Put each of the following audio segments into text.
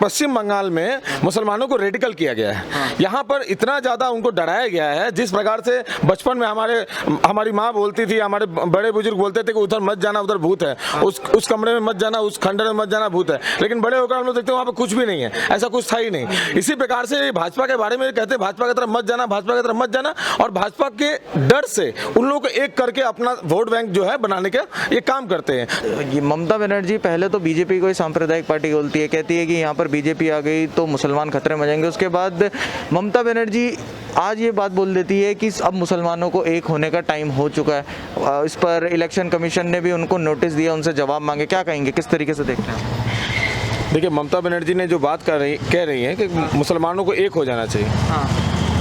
पश्चिम बंगाल में मुसलमानों को रेडिकल किया गया है। यहाँ पर इतना ज़्यादा उनको डराया गया है, जिस प्रकार से बचपन में हमारी माँ बोलती थी, हमारे बड़े बुजुर्ग बोलते थे कि उधर मत जाना, उधर भूत है, उस कमरे में मत जाना, उस खंडर में मत जाना, भूत है। लेकिन बड़े होकर हम लोग देखते हैं वहाँ पर कुछ भी नहीं है, ऐसा कुछ था ही नहीं। इसी प्रकार से भाजपा के बारे में कहते हैं भाजपा की तरफ मत जाना, भाजपा की तरफ मत जाना, और भाजपा के डर से उन लोगों को एक करके अपना वोट बैंक जो है बनाने का ये काम करते हैं। ममता बनर्जी पहले तो बीजेपी को ही सांप्रदायिक पार्टी बोलती है, कहती है कि यहाँ पर बीजेपी आ गई तो मुसलमान खतरे में जाएंगे। उसके बाद ममता बनर्जी आज ये बात बोल देती है कि अब मुसलमानों को एक होने का टाइम हो चुका है। इस पर इलेक्शन कमीशन ने भी उनको नोटिस दिया, उनसे जवाब मांगे। क्या कहेंगे, किस तरीके से देखते हैं? देखिए, ममता बनर्जी ने जो बात कह रही है कि मुसलमानों को एक हो जाना चाहिए। हाँ।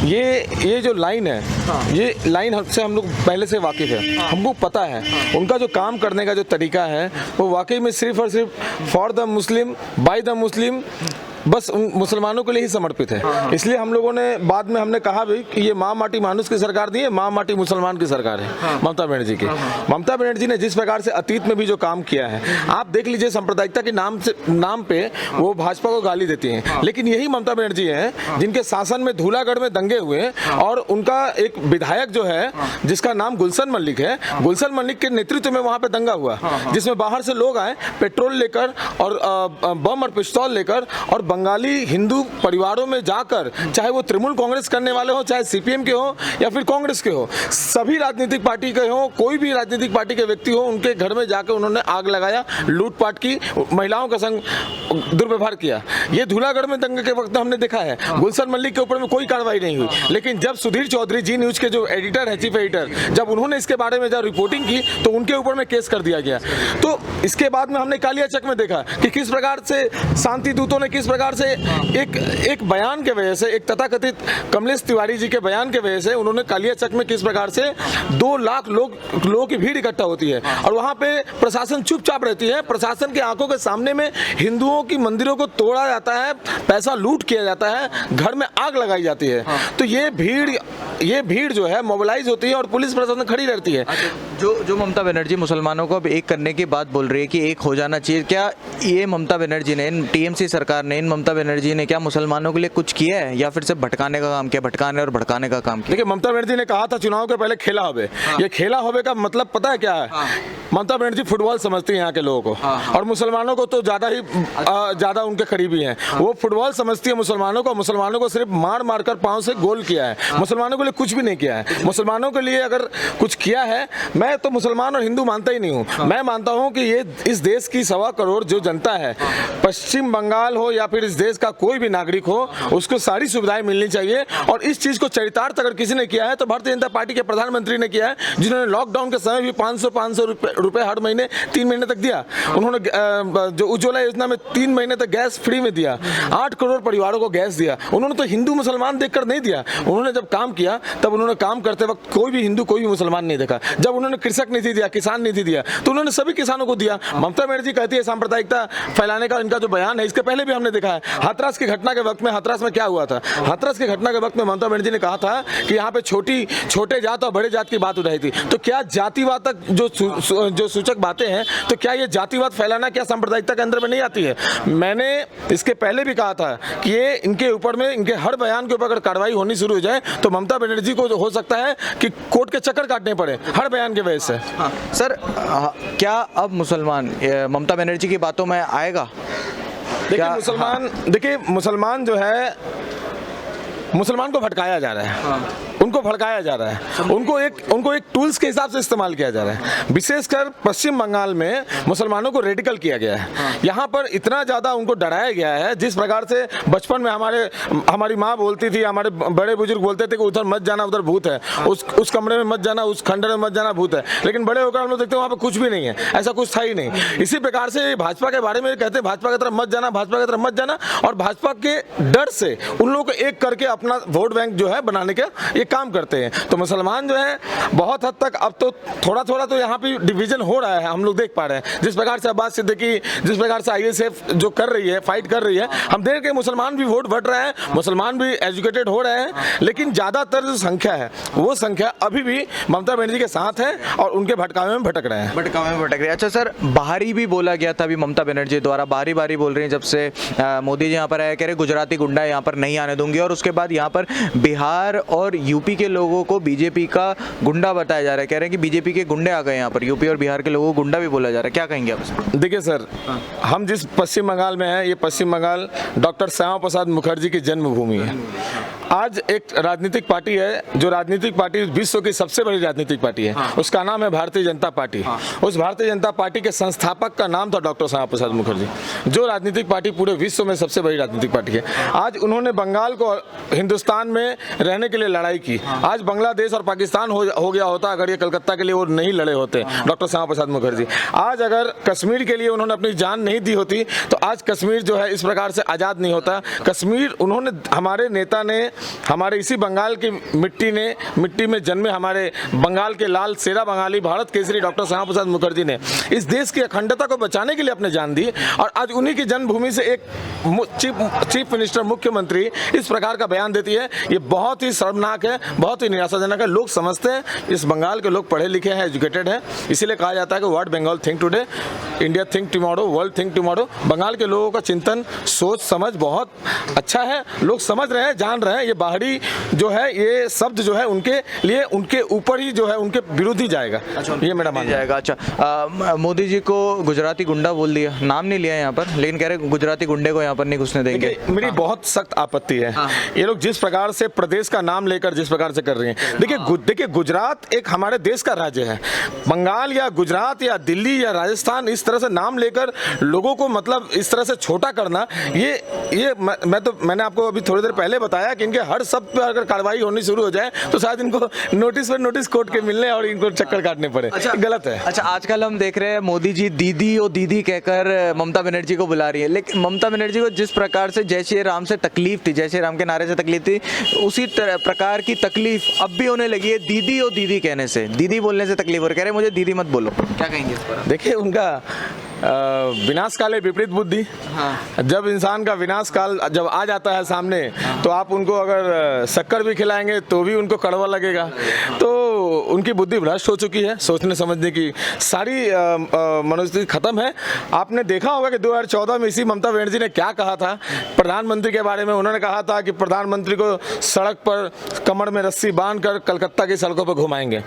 ये जो लाइन है, हाँ। ये लाइन से हम लोग पहले से वाकिफ़ है, हाँ। हमको पता है, हाँ। उनका जो काम करने का जो तरीका है वो वाकई में सिर्फ और सिर्फ for the Muslim by the Muslim, बस उन मुसलमानों के लिए ही समर्पित है। हाँ। इसलिए हम लोगों ने बाद में हमने कहा भी कि ये माँ माटी मानुस की सरकार नहीं है, माँ माटी मुसलमान की सरकार है। हाँ। ममता बनर्जी की। हाँ। ममता बनर्जी ने जिस प्रकार से अतीत में भी जो काम किया है, आप देख लीजिए, सांप्रदायिकता के नाम पे वो भाजपा को गाली देती हैं। हाँ। लेकिन यही ममता बनर्जी है जिनके शासन में धूलागढ़ में दंगे हुए। हाँ। और उनका एक विधायक जो है, जिसका नाम गुलशन मल्लिक है, गुलशन मल्लिक के नेतृत्व में वहाँ पे दंगा हुआ, जिसमें बाहर से लोग आए पेट्रोल लेकर और बम और पिस्तौल लेकर, और बंगाली हिंदू परिवारों में जाकर, चाहे वो तृणमूल कांग्रेस करने वाले हो, चाहे सीपीएम के हो या फिर कांग्रेस के हो, सभी राजनीतिक पार्टी के हो, कोई भी राजनीतिक पार्टी के व्यक्ति हो, उनके घर में जाकर उन्होंने आग लगाया, लूटपाट की, महिलाओं का संग दुर्व्यवहार किया। ये धूलागढ़ में दंगे के वक्त हमने देखा है। गुलशन मल्लिक के ऊपर में कोई कार्रवाई नहीं हुई, लेकिन जब सुधीर चौधरी जी न्यूज के जो एडिटर है, चीफ एडिटर, जब उन्होंने इसके बारे में जब रिपोर्टिंग की तो उनके ऊपर में केस कर दिया गया। तो इसके बाद में हमने कालियाचक में देखा कि किस प्रकार से शांति दूतों ने किस प्रकार से एक बयान के वजह से, एक तथाकथित कमलेश तिवारी जी के बयान के वजह से, उन्होंने कालियाचक में किस प्रकार से 2 लाख लोगों की भीड़ इकट्ठा होती है और वहां पे प्रशासन चुपचाप रहती है। प्रशासन के आंखों के सामने में हिंदुओं की मंदिरों को तोड़ा जाता है, पैसा लूट किया जाता है, घर में आग लगाई जाती है। तो ये भीड़ जो है मोबिलाइज होती है और पुलिस प्रशासन खड़ी रहती है। जो ममता बनर्जी मुसलमानों को अब एक करने की बात बोल रही है कि एक हो जाना चाहिए, क्या ये ममता बनर्जी ने, टीएमसी सरकार ने, इन ममता बनर्जी ने क्या मुसलमानों के लिए कुछ किया है या फिर सिर्फ भटकाने का काम किया, भटकाने और भड़काने का काम किया? देखिए, ममता बनर्जी ने कहा था चुनाव के पहले खेला होवे। ये खेला होवे का मतलब पता है क्या है? ममता बनर्जी फुटबॉल समझती है यहाँ के लोगों को, और मुसलमानों को तो ज्यादा उनके करीबी हैं। वो फुटबॉल समझती है मुसलमानों को सिर्फ मार कर पांव से गोल किया है। मुसलमानों के लिए कुछ भी नहीं किया है। मुसलमानों के लिए अगर कुछ किया है, मैं तो मुसलमान और हिंदू मानता ही नहीं हूँ। मैं मानता हूँ कि ये इस देश की 1.25 करोड़ जो जनता है, पश्चिम बंगाल हो या फिर इस देश का कोई भी नागरिक हो, उसको सारी सुविधाएं मिलनी चाहिए। और इस चीज को चरितार्थ अगर किसी ने किया है तो भारतीय जनता पार्टी के प्रधानमंत्री ने किया है, जिन्होंने लॉकडाउन के समय भी 500 रुपए हर महीने 3 महीने तक दिया। उन्होंने जो उज्ज्वला योजना में 3 महीने तक गैस फ्री में दिया, 8 करोड़ परिवारों को गैस दिया। उन्होंने तो हिंदू मुसलमान देखकर नहीं दिया। उन्होंने जब काम किया तब उन्होंने काम करते वक्त कोई भी हिंदू कोई भी मुसलमान नहीं देखा। जब उन्होंने कृषक निधि दिया, किसान निधि दिया, तो उन्होंने सभी किसानों को दिया। ममता बनर्जी कहती है सांप्रदायिकता फैलाने का इनका जो बयान है, इसके पहले भी हमने देखा है। हाथरस की घटना के वक्त में, हाथरस में क्या हुआ था? हाथरस की घटना के वक्त में ममता बनर्जी ने कहा था कि यहाँ पे छोटे जात और बड़े जात की बात उठाई थी। तो क्या जातिवाद तक जो सूचक बातें हैं, तो क्या ये जातिवाद फैलाना क्या सांप्रदायिकता के अंदर में नहीं आती है? मैंने इसके पहले भी कहा था कि ये इनके ऊपर में, इनके हर बयान के ऊपर अगर कार्रवाई होनी शुरू हो जाए तो ममता बनर्जी को हो सकता है कि कोर्ट के चक्कर काटने पड़े हर बयान के वजह से। सर, क्या अब मुसलमान ममता बनर्जी की बातों में आएगा? देखिए, मुसलमान जो है, मुसलमान को भटकाया जा रहा है। उनको भड़काया जा रहा है, उनको एक टूल्स के हिसाब से इस्तेमाल किया जा रहा है। विशेषकर पश्चिम बंगाल में मुसलमानों को रेडिकल किया गया है। यहाँ पर इतना ज़्यादा उनको डराया गया है, जिस प्रकार से बचपन में हमारी माँ बोलती थी, हमारे बड़े बुजुर्ग बोलते थे कि उधर मत जाना, उधर भूत है, उस कमरे में मत जाना, उस खंडर में मत जाना, भूत है। लेकिन बड़े होकर हम लोग देखते हैं वहाँ पर कुछ भी नहीं है, ऐसा कुछ था ही नहीं। इसी प्रकार से भाजपा के बारे में कहते हैं भाजपा की तरफ मत जाना, भाजपा की तरफ मत जाना, और भाजपा के डर से उन लोगों को एक करके अपना वोट बैंक जो है बनाने का ये काम करते हैं। तो मुसलमान जो है बहुत हद तक अब तो थोड़ा थोड़ा तो यहाँ पे डिवीजन हो रहा है, हम लोग देख पा रहे हैं। जिस प्रकार से अब्बास सिद्दीकी, जिस प्रकार से ISF जो कर रही है, फाइट कर रही है, हम देख के मुसलमान भी वोट बढ़ रहे हैं, मुसलमान भी एजुकेटेड हो रहे हैं, लेकिन ज़्यादातर जो संख्या है वो संख्या अभी भी ममता बनर्जी के साथ है और उनके भटकावे में भटक रहे हैं। भटकावे में भटक रहे हैं। अच्छा सर, बाहरी भी बोला गया था अभी ममता बनर्जी द्वारा, बारी बारी बोल रही हैं जब से मोदी जी यहाँ पर आए, कह रहे गुजराती गुंडा यहाँ पर नहीं आने दूंगी, और उसके बाद यहाँ पर बिहार और यूपी के लोगों को बीजेपी का गुंडा बताया जा रहा है। कह रहे हैं कि बीजेपी के गुंडे आ गए यहाँ पर, यूपी और बिहार के लोगों को गुंडा भी बोला जा रहा है। क्या कहेंगे आप इसमें? देखिए सर, हम जिस पश्चिम बंगाल में हैं, ये पश्चिम बंगाल डॉक्टर श्यामा प्रसाद मुखर्जी की जन्मभूमि है। आज एक राजनीतिक पार्टी है, जो राजनीतिक पार्टी विश्व की सबसे बड़ी राजनीतिक पार्टी है, उसका नाम है भारतीय जनता पार्टी। उस भारतीय जनता पार्टी के संस्थापक का नाम था डॉक्टर श्यामा प्रसाद मुखर्जी, जो राजनीतिक पार्टी पूरे विश्व में सबसे बड़ी राजनीतिक पार्टी है। आज उन्होंने बंगाल को हिंदुस्तान में रहने के लिए लड़ाई की। आज बांग्लादेश और पाकिस्तान हो गया होता अगर ये कलकत्ता के लिए वो नहीं लड़े होते, डॉक्टर श्यामा प्रसाद मुखर्जी। आज अगर कश्मीर के लिए उन्होंने अपनी जान नहीं दी होती तो आज कश्मीर जो है इस प्रकार से आज़ाद नहीं होता। कश्मीर उन्होंने, हमारे नेता ने, हमारे इसी बंगाल की मिट्टी में जन्मे हमारे बंगाल के लाल शेरा बंगाली भारत केसरी डॉक्टर श्यामा प्रसाद मुखर्जी ने इस देश की अखंडता को बचाने के लिए अपने जान दी, और आज उन्हीं की जन्मभूमि से एक चीफ मिनिस्टर, मुख्यमंत्री इस प्रकार का बयान देती है। ये बहुत ही शर्मनाक है, बहुत ही निराशाजनक है। लोग समझते हैं इस बंगाल के लोग पढ़े लिखे हैं, एजुकेटेड हैं, इसीलिए कहा जाता है कि what Bengal think today, India think tomorrow, world think tomorrow. Bengal के लोगों का चिंतन, सोच समझ बहुत अच्छा है, लोग समझ रहे हैं, जान रहे हैं। ये बाहरी जो है, ये शब्द जो है उनके लिए, उनके ऊपर ही जो है, उनके विरुद्ध ही जाएगा। अच्छा, ये मेरा मानना है। अच्छा, मोदी जी को गुजराती गुंडा बोल दिया, नाम नहीं लिया यहाँ पर, लेकिन कह रहे गुजराती गुंडे को यहाँ पर नहीं घुसने देंगे। मेरी बहुत सख्त आपत्ति है। ये लोग जिस प्रकार से प्रदेश का नाम लेकर जिस प्रकार से कर रहे हैं, देखिए गुजरात एक हमारे देश का राज्य है। बंगाल या गुजरात या दिल्ली या राजस्थान इस तरह से नाम लेकर लोगों को मतलब इस तरह से छोटा करना, ये मैंने आपको अभी थोड़ी देर पहले बताया कि इनके हर शब्द पर अगर कार्रवाई होनी शुरू हो जाए तो शायद इनको नोटिस पर नोटिस कोर्ट के मिलने और इनको चक्कर काटने पड़े। अच्छा, गलत है। अच्छा, आजकल हम देख रहे हैं मोदी जी दीदी और दीदी कहकर ममता बनर्जी को बुला रही है, लेकिन ममता बनर्जी को जिस प्रकार से जय श्री राम से तकलीफ थी, जय श्री राम के नारे से तकलीफ थी, उसी प्रकार की तकलीफ अब भी होने लगी है दीदी और दीदी कहने से, दीदी बोलने से तकलीफ हो रही है। कह रहे मुझे दीदी मत बोलो। क्या कहेंगे इस पर? देखिए, उनका विनाश काल है विपरीत बुद्धि। जब इंसान का विनाश काल जब आ जाता है सामने, तो आप उनको अगर शक्कर भी खिलाएंगे तो भी उनको कड़वा लगेगा। तो उनकी बुद्धि भ्रष्ट हो चुकी है, सोचने समझने की सारी मनोस्थिति खत्म है। आपने देखा होगा कि 2014 में इसी ममता बनर्जी ने क्या कहा था प्रधानमंत्री के बारे में। उन्होंने कहा था कि प्रधानमंत्री को सड़क पर कमर में रस्सी बांधकर कलकत्ता की सड़कों पर घुमाएंगे।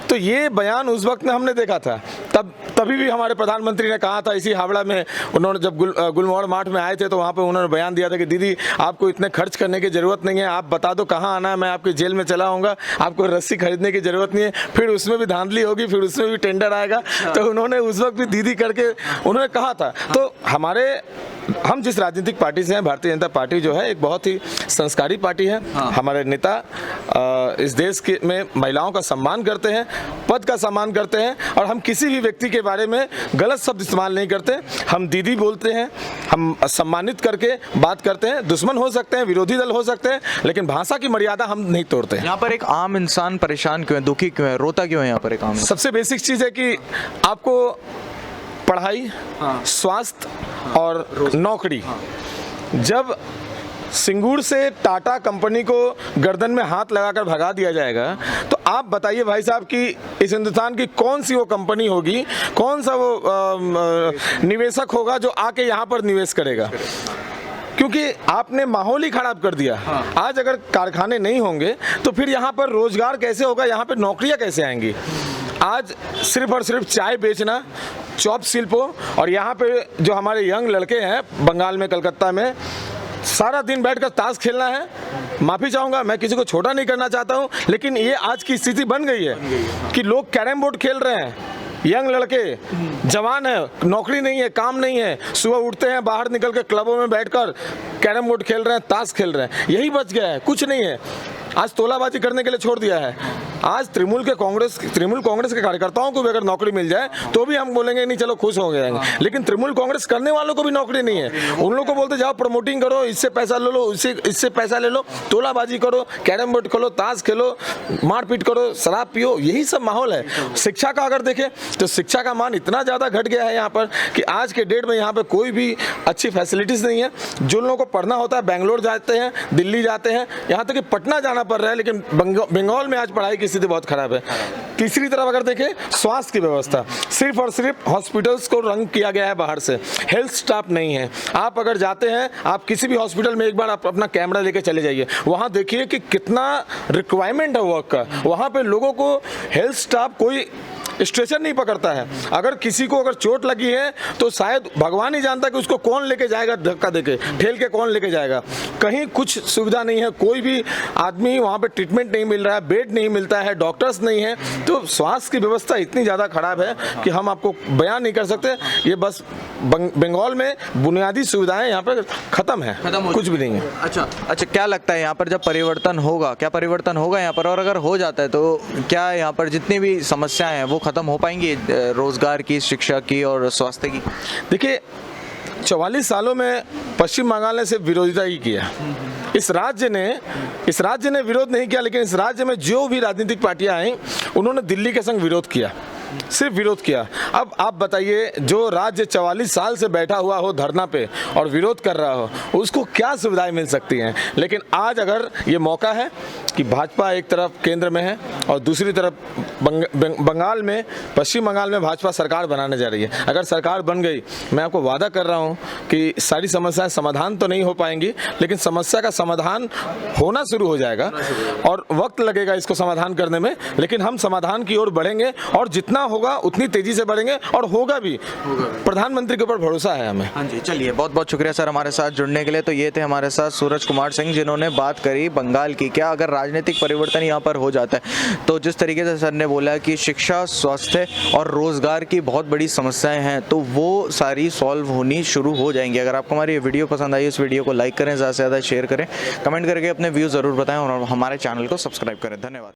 तो ये बयान उस वक्त में हमने देखा था, तभी भी हमारे प्रधानमंत्री ने कहा था, इसी हावड़ा में उन्होंने जब गुलमोहर मार्ट में आए थे तो वहाँ पे उन्होंने बयान दिया था कि दीदी आपको इतने खर्च करने की ज़रूरत नहीं है, आप बता दो कहाँ आना है, मैं आपकी जेल में चला आऊँगा, आपको रस्सी खरीदने की ज़रूरत नहीं है। फिर उसमें भी धांधली होगी, फिर उसमें भी टेंडर आएगा। तो उन्होंने उस वक्त भी दीदी करके उन्होंने कहा था। तो हम जिस राजनीतिक पार्टी से हैं, भारतीय जनता पार्टी जो है एक बहुत ही संस्कारी पार्टी है। हमारे नेता इस देश के में महिलाओं का सम्मान करते हैं, पद का सम्मान करते हैं, और हम किसी भी व्यक्ति के बारे में गलत शब्द इस्तेमाल नहीं करते। हम दीदी बोलते हैं, हम सम्मानित करके बात करते हैं। दुश्मन हो सकते हैं, विरोधी दल हो सकते हैं, लेकिन भाषा की मर्यादा हम नहीं तोड़ते। यहाँ पर एक आम इंसान परेशान क्यों है, दुखी क्यों है, रोता क्यों है यहाँ पर एक आम? सबसे बेसिक चीज़ है कि आपको पढ़ाई, स्वास्थ्य और नौकरी, जब सिंगूर से टाटा कंपनी को गर्दन में हाथ लगाकर भगा दिया जाएगा, तो आप बताइए भाई साहब कि इस हिंदुस्तान की कौन सी वो कंपनी होगी, कौन सा वो निवेशक होगा जो आके यहाँ पर निवेश करेगा? क्योंकि आपने माहौल ही खराब कर दिया। आज अगर कारखाने नहीं होंगे तो फिर यहाँ पर रोजगार कैसे होगा, यहाँ पर नौकरियाँ कैसे आएंगी? आज सिर्फ और सिर्फ चाय बेचना, चॉप शिल्प हो, और यहाँ पे जो हमारे यंग लड़के हैं बंगाल में, कलकत्ता में, सारा दिन बैठकर ताश खेलना है। माफ़ी चाहूँगा, मैं किसी को छोटा नहीं करना चाहता हूँ, लेकिन ये आज की स्थिति बन गई है कि लोग कैरम बोर्ड खेल रहे हैं। यंग लड़के जवान है, नौकरी नहीं है, काम नहीं है, सुबह उठते हैं, बाहर निकल के क्लबों में बैठकर कैरम बोर्ड खेल रहे हैं, ताश खेल रहे हैं। यही बच गया है, कुछ नहीं है। आज तोलाबाजी करने के लिए छोड़ दिया है। आज तृणमूल कांग्रेस के कार्यकर्ताओं को भी अगर नौकरी मिल जाए तो भी हम बोलेंगे नहीं चलो खुश हो गए, लेकिन तृणमूल कांग्रेस करने वालों को भी नौकरी नहीं है। उन लोगों को बोलते जाओ प्रमोटिंग करो, इससे पैसा ले लो, इससे पैसा ले लो, तोलाबाजी करो, कैरम बोर्ड खेलो, ताश खेलो, मारपीट करो, शराब पियो, यही सब माहौल है। शिक्षा का अगर देखें तो शिक्षा का मान इतना ज़्यादा घट गया है यहाँ पर कि आज के डेट में यहाँ पर कोई भी अच्छी फैसिलिटीज़ नहीं है। जो लोगों को पढ़ना होता है बेंगलोर जाते हैं, दिल्ली जाते हैं, यहाँ तक कि पटना जाना पड़ रहा है, लेकिन बंगाल में आज पढ़ाई की स्थिति बहुत खराब है। तीसरी तरफ अगर देखें स्वास्थ्य की व्यवस्था, सिर्फ और सिर्फ हॉस्पिटल्स को रंग किया गया है बाहर से, हेल्थ स्टाफ नहीं है। आप अगर जाते हैं, आप किसी भी हॉस्पिटल में एक बार आप अपना कैमरा लेके चले जाइए, वहाँ देखिए कि कितना रिक्वायरमेंट है वर्क का। वहाँ पे लोगों को हेल्थ स्टाफ कोई स्ट्रेचर नहीं पकड़ता है। अगर किसी को अगर चोट लगी है तो शायद भगवान ही जानता कि उसको कौन लेके जाएगा, धक्का देके ठेल के कौन लेके जाएगा। कहीं कुछ सुविधा नहीं है, कोई भी आदमी वहाँ पे ट्रीटमेंट नहीं मिल रहा है, बेड नहीं मिलता है, डॉक्टर्स नहीं है। तो स्वास्थ्य की व्यवस्था इतनी ज़्यादा खराब है कि हम आपको बयान नहीं कर सकते। ये बस बंगाल में बुनियादी सुविधाएं यहाँ पर खत्म है, कुछ भी नहीं है। अच्छा, क्या लगता है यहाँ पर जब परिवर्तन होगा, क्या परिवर्तन होगा यहाँ पर? और अगर हो जाता है तो क्या यहाँ पर जितनी भी समस्याएं हैं वो खत्म हो पाएंगी, रोजगार की, शिक्षा की और स्वास्थ्य की? देखिए 44 सालों में पश्चिम बंगाल ने सिर्फ विरोधिता ही किया। इस राज्य ने विरोध नहीं किया, लेकिन इस राज्य में जो भी राजनीतिक पार्टियां आई उन्होंने दिल्ली के संग विरोध किया, सिर्फ विरोध किया। अब आप बताइए, जो राज्य 44 साल से बैठा हुआ हो धरना पे और विरोध कर रहा हो, उसको क्या सुविधाएं मिल सकती हैं? लेकिन आज अगर ये मौका है कि भाजपा एक तरफ केंद्र में है और दूसरी तरफ बंगाल में, पश्चिम बंगाल में भाजपा सरकार बनाने जा रही है। अगर सरकार बन गई, मैं आपको वादा कर रहा हूँ कि सारी समस्याएं समाधान तो नहीं हो पाएंगी, लेकिन समस्या का समाधान होना शुरू हो जाएगा और वक्त लगेगा इसको समाधान करने में, लेकिन हम समाधान की ओर बढ़ेंगे और जितना होगा उतनी तेजी से बढ़ेंगे और होगा भी। प्रधानमंत्री के ऊपर भरोसा है हमें। हाँ जी, चलिए, बहुत बहुत शुक्रिया सर हमारे साथ जुड़ने के लिए। तो ये थे हमारे साथ सूरज कुमार सिंह, जिन्होंने बात करी बंगाल की। क्या अगर राजनीतिक परिवर्तन यहाँ पर हो जाता है तो जिस तरीके से सर ने बोला कि शिक्षा, स्वास्थ्य और रोजगार की बहुत बड़ी समस्याएं हैं, तो वो सारी सॉल्व होनी शुरू हो जाएंगी। अगर आपको हमारी ये वीडियो पसंद आई, इस वीडियो को लाइक करें, ज़्यादा से ज़्यादा शेयर करें, कमेंट करके अपने व्यूज़ ज़रूर बताएं और हमारे चैनल को सब्सक्राइब करें। धन्यवाद।